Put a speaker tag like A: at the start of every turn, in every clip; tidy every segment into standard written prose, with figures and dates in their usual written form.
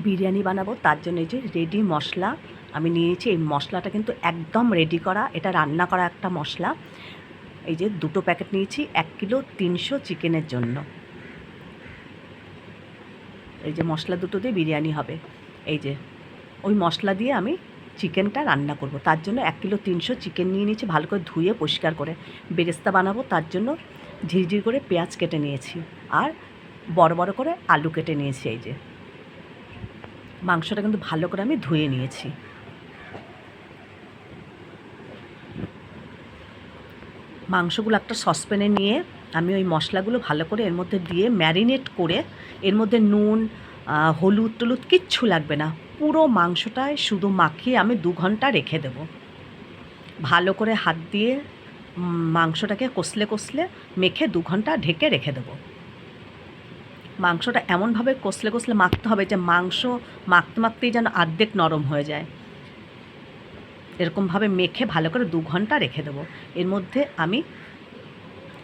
A: বিরিয়ানি বানাবো তার জন্য এই যে রেডি মশলা আমি নিয়েছি। এই মশলাটা কিন্তু একদম রেডি করা, এটা রান্না করা একটা মশলা। এই যে 2টো প্যাকেট নিয়েছি 1 কিলো 300 চিকেনের জন্য। এই যে মশলা দুটো দিয়ে বিরিয়ানি হবে। এই যে ওই মশলা দিয়ে আমি চিকেনটা রান্না করব। তার জন্য 1 কিলো 300 চিকেন নিয়ে নিয়েছি, ভালো করে ধুয়ে পরিষ্কার করে। বেরেস্তা বানাবো তার জন্য ঝিরিঝিরি করে পেঁয়াজ কেটে নিয়েছি আর বড় বড় করে আলু কেটে নিয়েছি। এই যে মাংসটা কিন্তু ভালো করে আমি ধুয়ে নিয়েছি। মাংসগুলো একটা সসপ্যানে নিয়ে আমি ওই মশলাগুলো ভালো করে এর মধ্যে দিয়ে ম্যারিনেট করে, এর মধ্যে নুন হলুদ টলুদ কিচ্ছু লাগবে না, পুরো মাংসটায় শুধু মাখিয়ে আমি 2 ঘন্টা রেখে দেব। ভালো করে হাত দিয়ে মাংসটাকে কষলে কষলে মেখে 2 ঘন্টা ঢেকে রেখে দেবো। মাংসটা এমনভাবে কষলে কষলে মাখতে হবে যে মাংস মাখতে মাখতেই যেন অর্ধেক নরম হয়ে যায়। এরকমভাবে মেখে ভালো করে 2 ঘন্টা রেখে দেবো। এর মধ্যে আমি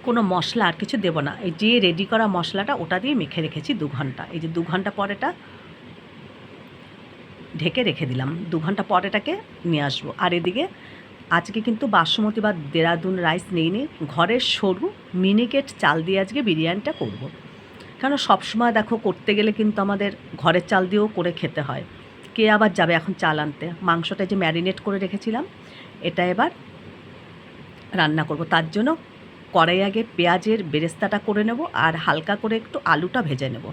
A: কোনো মশলা আর কিছু দেবো না, এই যে রেডি করা মশলাটা ওটা দিয়ে মেখে রেখেছি 2 ঘন্টা। এই যে 2 ঘন্টা পর এটা ঢেকে রেখে দিলাম। 2 ঘন্টা পর এটাকে নিয়ে আসবো। আর এদিকে আজকে কিন্তু বাসমতি বা দেরাদুন রাইস নিইনি, ঘরের সরু মিনিকেট চাল দিয়ে আজকে বিরিয়ানিটা করব। কারণ সবসময় দেখো করতে গেলে কিন্তু আমাদের ঘরের চাল দিয়েও করে খেতে হয়, কে আবার যাবে এখন চাল আনতে। মাংসটা যে ম্যারিনেট করে রেখেছিলাম এটা এবার রান্না করব। তার জন্য কড়াই আগে পেঁয়াজের বেরেস্তাটা করে নেব আর হালকা করে একটু আলুটা ভেজে নেব।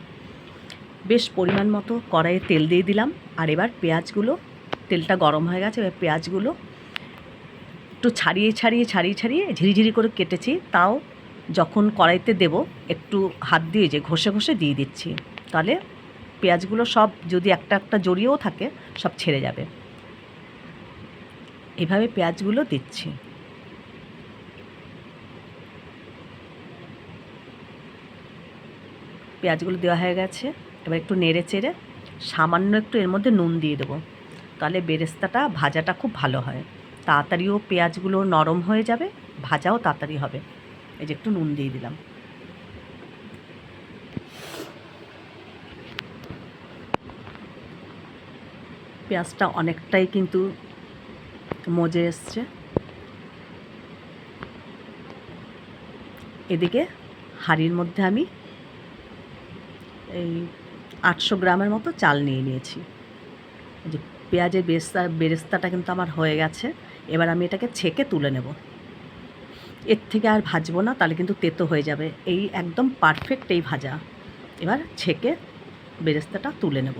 A: বেশ পরিমাণ মতো কড়াইয়ে তেল দিয়ে দিলাম। আর এবার পেঁয়াজগুলো, তেলটা গরম হয়ে গেছে, এবার পেঁয়াজগুলো একটু ছাড়িয়ে ছাড়িয়ে ছাড়িয়ে ছাড়িয়ে ঝিরিঝিরি করে কেটেছি, তাও যখন কড়াইতে দেব একটু হাত দিয়ে যে ঘষে ঘষে দিয়ে দিচ্ছি, তাহলে পেঁয়াজগুলো সব যদি একটা একটা জড়িয়েও থাকে সব ছেড়ে যাবে। এভাবে পেঁয়াজগুলো দিচ্ছি। পেঁয়াজগুলো দেওয়া হয়ে গেছে, এবার একটু নেড়ে চেড়ে সামান্য একটু এর মধ্যে নুন দিয়ে দেবো, তাহলে বেরেস্তাটা ভাজাটা খুব ভালো হয়, তাড়াতাড়িও পেঁয়াজগুলো নরম হয়ে যাবে, ভাজাও তাড়াতাড়ি হবে। এই যে একটু নুন দিয়ে দিলাম। পেঁয়াজটা অনেকটাই কিন্তু মজে এসছে। এদিকে হাঁড়ির মধ্যে আমি এই 800 গ্রামের মতো চাল নিয়ে নিয়েছি। যে পেঁয়াজের বেরেস্তাটা কিন্তু আমার হয়ে গেছে। এবার আমি এটাকে ছেঁকে তুলে নেব। এর থেকে আর ভাজবো না, তাহলে কিন্তু তেতো হয়ে যাবে। এই একদম পারফেক্ট এই ভাজা। এবার ছেঁকে বেরেস্তাটা তুলে নেব।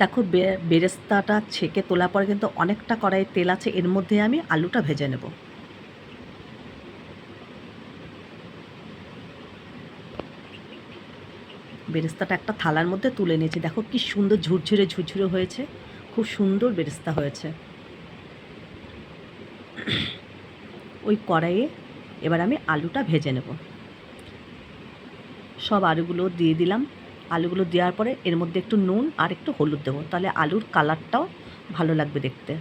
A: দেখো বেরেস্তাটা ছেঁকে তোলার পরে কিন্তু অনেকটা কড়াইয়ে তেল আছে, এর মধ্যে আমি আলুটা ভেজে নেব। বেরেস্তাটা একটা থালার মধ্যে তুলে নিয়েছি। দেখো কি সুন্দর ঝুরঝুরে ঝুরঝুরে হয়েছে, খুব সুন্দর বেরেস্তা হয়েছে। ওই কড়াইয়ে এবার আমি আলুটা ভেজে নেব। সব আলুগুলো দিয়ে দিলাম। আলুগুলো দেওয়ার পরে এর মধ্যে একটু নুন আর একটু হলুদ দেবো, তাহলে আলুর কালারটাও ভালো লাগবে দেখতে।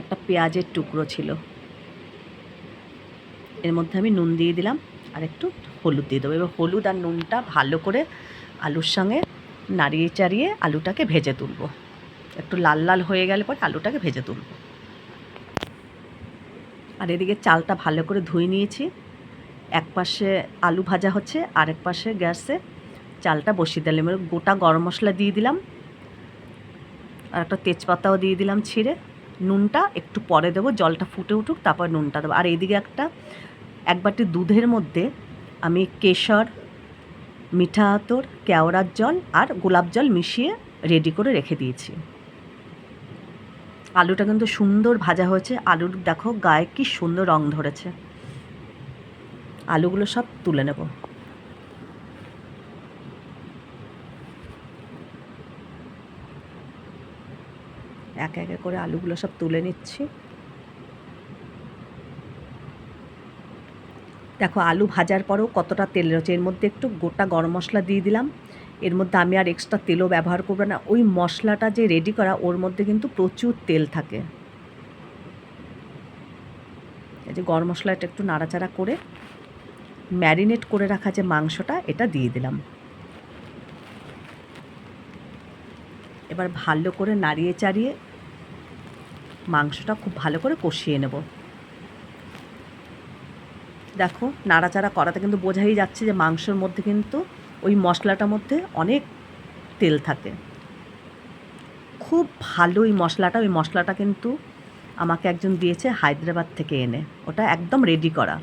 A: একটা পেঁয়াজের টুকরো ছিল, এর মধ্যে আমি নুন দিয়ে দিলাম আর একটু হলুদ দিয়ে দেবো। এবার হলুদ আর নুনটা ভালো করে আলুর সঙ্গে নাড়িয়ে চাড়িয়ে আলুটাকে ভেজে তুলব। একটু লাল লাল হয়ে গেলে পরে আলুটাকে ভেজে তুলব। আর এদিকে চালটা ভালো করে ধুয়ে নিয়েছি। এক পাশে আলু ভাজা হচ্ছে, আরেক পাশে গ্যাসে চালটা বসিয়ে দিলাম। এবার গোটা গরম মশলা দিয়ে দিলাম আর একটা তেজপাতাও দিয়ে দিলাম ছিঁড়ে। নুনটা একটু পরে দেবো, জলটা ফুটে উঠুক তারপর নুনটা দেবো। আর এইদিকে এক বাটি দুধের মধ্যে আমি কেশর, মিঠা আতর, কেওড়ার জল আর গোলাপ জল মিশিয়ে রেডি করে রেখে দিয়েছি। আলুটা কিন্তু সুন্দর ভাজা হয়েছে, আলুর দেখো গায়ে কি সুন্দর রং ধরেছে। আলুগুলো সব তুলে নেব। একে একে করে আলুগুলো সব তুলে নিচ্ছি। দেখো আলু ভাজার পরেও কতটা তেল রয়েছে, এর মধ্যে একটু গোটা গরম মশলা দিয়ে দিলাম। এর মধ্যে আমি আর এক্সট্রা তেলও ব্যবহার করবো না, ওই মশলাটা যে রেডি করা ওর মধ্যে কিন্তু প্রচুর তেল থাকে। এই যে গরম মশলাটা একটু নাড়াচাড়া করে ম্যারিনেট করে রাখা যে মাংসটা এটা দিয়ে দিলাম। এবার ভালো করে নাড়িয়ে চাড়িয়ে মাংসটা খুব ভালো করে কষিয়ে নেব। দেখো নাড়াচাড়া করাতে কিন্তু বোঝাই যাচ্ছে যে মাংসের মধ্যে কিন্তু ওই মশলাটার মধ্যে অনেক তেল থাকে। খুব ভালো ওই মশলাটা কিন্তু আমাকে একজন দিয়েছে হায়দ্রাবাদ থেকে এনে, ওটা একদম রেডি করা।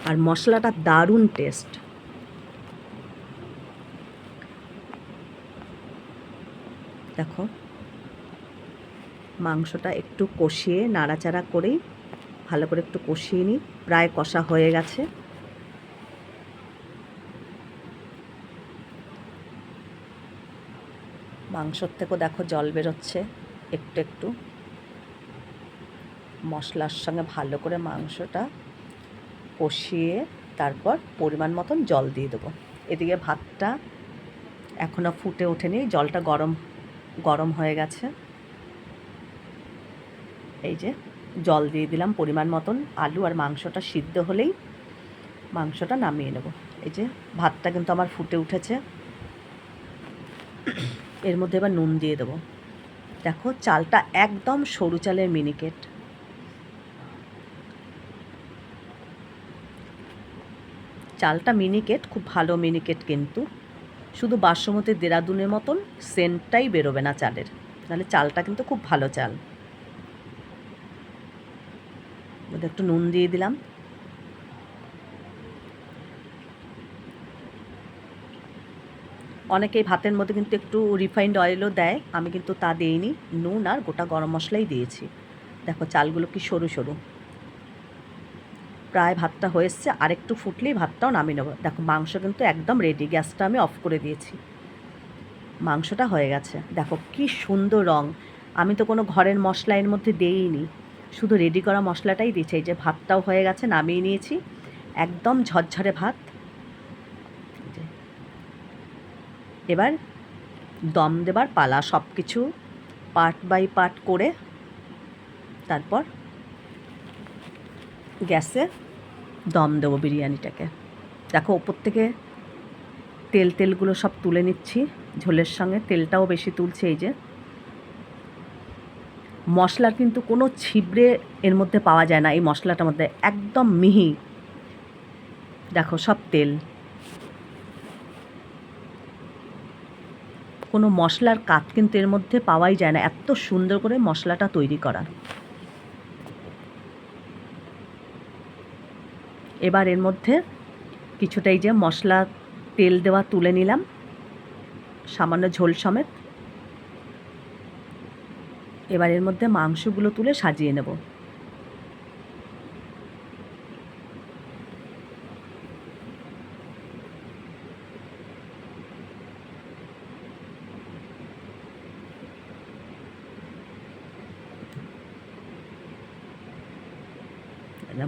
A: আর মশলাটা দারুণ টেস্ট। দেখো মাংসটা একটু কষিয়ে নাড়াচাড়া করেই ভালো করে একটু কষিয়ে নিই, প্রায় কষা হয়ে গেছে। মাংসর থেকেও দেখো জল বেরোচ্ছে একটু একটু। মশলার সঙ্গে ভালো করে মাংসটা কষিয়ে তারপর পরিমাণ মতন জল দিয়ে দেবো। এদিকে ভাতটা এখনও ফুটে ওঠেনি, জলটা গরম হয়ে গেছে। এই যে জল দিয়ে দিলাম পরিমাণ মতন। আলু আর মাংসটা সিদ্ধ হলেই মাংসটা নামিয়ে নেব। এই যে ভাতটা কিন্তু আমার ফুটে উঠেছে, এর মধ্যে এবার নুন দিয়ে দেবো। দেখো চালটা একদম সরু চালের মিনিকেট। চালটা মিনিকেট, খুব ভালো মিনিকেট, কিন্তু শুধু বাসমতি দেরাদুনের মতন সেন্টটাই বেরোবে না চালের, নাহলে চালটা কিন্তু খুব ভালো চাল। একটু নুন দিয়ে দিলাম। অনেকেই ভাতের মধ্যে কিন্তু একটু রিফাইন্ড অয়েলও দেয়, আমি কিন্তু তা দিইনি, নুন আর গোটা গরম মশলাই দিয়েছি। দেখো চালগুলো কি সরু সরু। প্রায় ভাতটা হয়ে এসছে, আরেকটু ফুটলেই ভাতটাও নামিয়ে নেবো। দেখো মাংস কিন্তু একদম রেডি, গ্যাসটা আমি অফ করে দিয়েছি। মাংসটা হয়ে গেছে। দেখো কি সুন্দর রং। আমি তো কোনো ঘরের মশলা এর মধ্যে দিইনি, শুধু রেডি করা মশলাটাই দিয়েছি। এই যে ভাতটাও হয়ে গেছে, নামিয়ে নিয়েছি, একদম ঝরঝরে ভাত। এবার দম দেবার পালা, সব কিছু পার্ট বাই পার্ট করে তারপর গ্যাসে দম দেবো বিরিয়ানিটাকে। দেখো ওপর থেকে তেলগুলো সব তুলে নিচ্ছি, ঝোলের সঙ্গে তেলটাও বেশি তুলছে। এই যে মশলার কিন্তু কোনো ছিবড়ে এর মধ্যে পাওয়া যায় না, এই মশলাটার মধ্যে একদম মিহি। দেখো সব তেল, কোনো মশলার কাত কিন্তু এর মধ্যে পাওয়াই যায় না, এত সুন্দর করে মশলাটা তৈরি করা। এবার এর মধ্যে কিছুটা এই যে মশলা তেল দেওয়া তুলে নিলাম, সামান্য ঝোল সমেত। এবার এর মধ্যে মাংসগুলো তুলে সাজিয়ে নেব।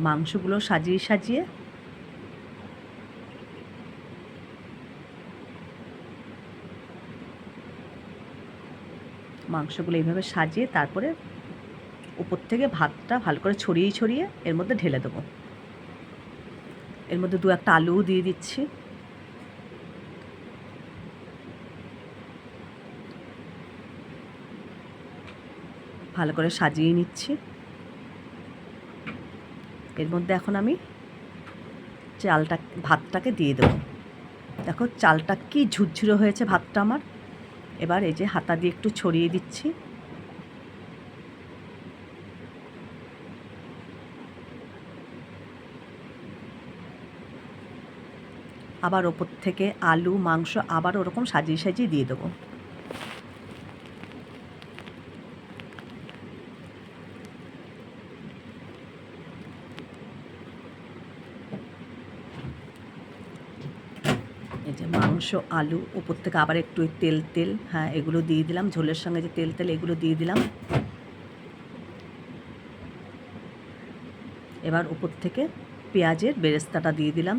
A: মাংসগুলো সাজিয়ে সাজিয়ে মাংসগুলো এইভাবে সাজিয়ে তারপরে উপর থেকে ভাতটা ভালো করে ছড়িয়ে ছড়িয়ে এর মধ্যে ঢেলে দেবো। এর মধ্যে দু একটা আলুও দিয়ে দিচ্ছি। ভালো করে সাজিয়ে নিচ্ছি। এর মধ্যে এখন আমি ভাতটাকে দিয়ে দেবো। দেখো চালটা কি ঝুরঝুরে হয়েছে ভাতটা আমার। এবার এই যে হাতা দিয়ে একটু ছড়িয়ে দিচ্ছি। আবার ওপর থেকে আলু মাংস আবার ওরকম সাজিয়ে সাজিয়ে দিয়ে দেবো। এই যে মাংস আলু উপর থেকে আবার একটু তেল হ্যাঁ এগুলো দিয়ে দিলাম, ঝোলের সঙ্গে যে তেল এগুলো দিয়ে দিলাম। এবার উপর থেকে পেঁয়াজের বেরেস্তাটা দিয়ে দিলাম,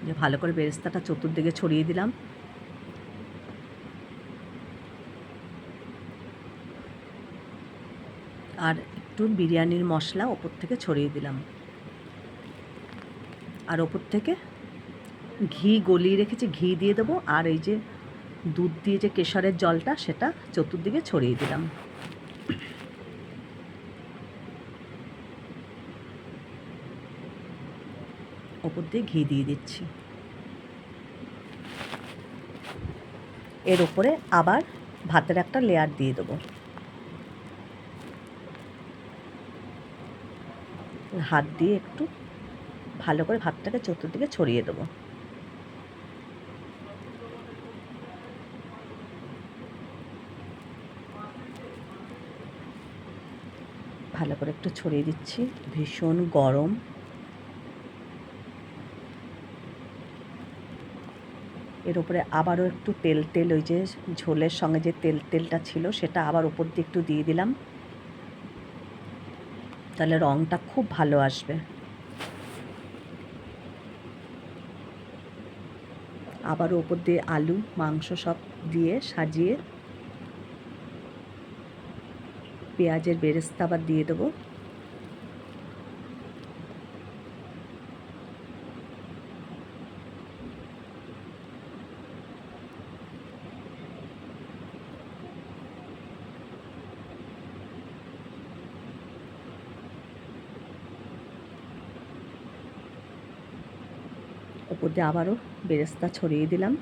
A: যে ভালো করে বেরেস্তাটা চতুর্দিকে ছড়িয়ে দিলাম। আর একটু বিরিয়ানির মশলা ওপর থেকে ছড়িয়ে দিলাম, আর ওপর থেকে ঘি গলিয়ে রেখেছি, ঘি দিয়ে দেবো। আর এই যে দুধ দিয়ে যে কেশরের জলটা, সেটা চতুর্দিকে ছড়িয়ে দিলাম। ওপর দিয়ে ঘি দিয়ে দিচ্ছি। এর উপরে আবার ভাতের একটা লেয়ার দিয়ে দেবো। হাত দিয়ে একটু ভালো করে ভাতটাকে চতুর্দিকে ছড়িয়ে দেবো। ভালো করে একটু ছড়িয়ে দিচ্ছি। ভীষণ গরম। এর উপরে আবারও একটু তেল ওই যে ঝোলের সঙ্গে যে তেলটা ছিল সেটা আবার উপর দিয়ে একটু দিয়ে দিলাম, তাহলে রঙটা খুব ভালো আসবে। আবারও উপর দিয়ে আলু মাংস সব দিয়ে সাজিয়ে পেঁয়াজের বেরেস্তা আবার দিয়ে দেবো। ওপর দিয়ে আবারও বেরেস্তা ছড়িয়ে দিলাম।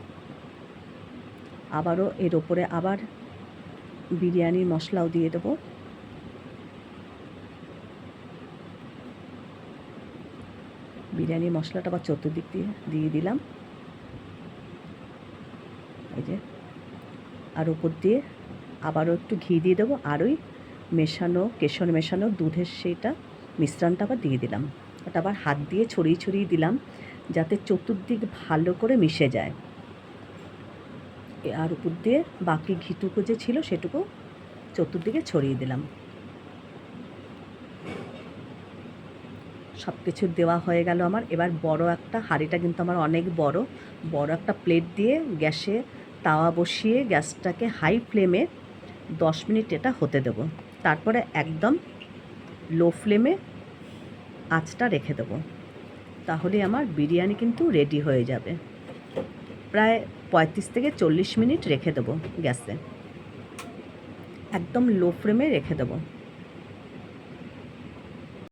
A: আবারও এর ওপরে আবার বিরিয়ানির মশলাও দিয়ে দেবো। বিরিয়ানির মশলাটা আবার চতুর্দিক দিয়ে দিলাম, এই যে। আর উপর দিয়ে আবারও একটু ঘি দিয়ে দেবো, আর ওই কেশর মেশানো দুধের সেইটা মিশ্রণটা আবার দিয়ে দিলাম। ওটা আবার হাত দিয়ে ছড়িয়ে দিলাম যাতে চতুর্দিক ভালো করে মিশে যায়। আর উপর দিয়ে বাকি ঘিটুকু যে ছিল সেটুকু চতুর্দিকে ছড়িয়ে দিলাম। সব কিছু দেওয়া হয়ে গেল আমার। এবার বড় একটা হাঁড়িটা কিন্তু আমার অনেক বড় একটা প্লেট দিয়ে গ্যাসে তাওয়া বসিয়ে গ্যাসটাকে হাই ফ্লেমে 10 মিনিট এটা হতে দেবো। তারপরে একদম লো ফ্লেমে আঁচটা রেখে দেবো। তাহলে আমার বিরিয়ানি কিন্তু রেডি হয়ে যাবে। প্রায় 35 থেকে 40 মিনিট রেখে দেবো গ্যাসে, একদম লো ফ্লেমে রেখে দেবো।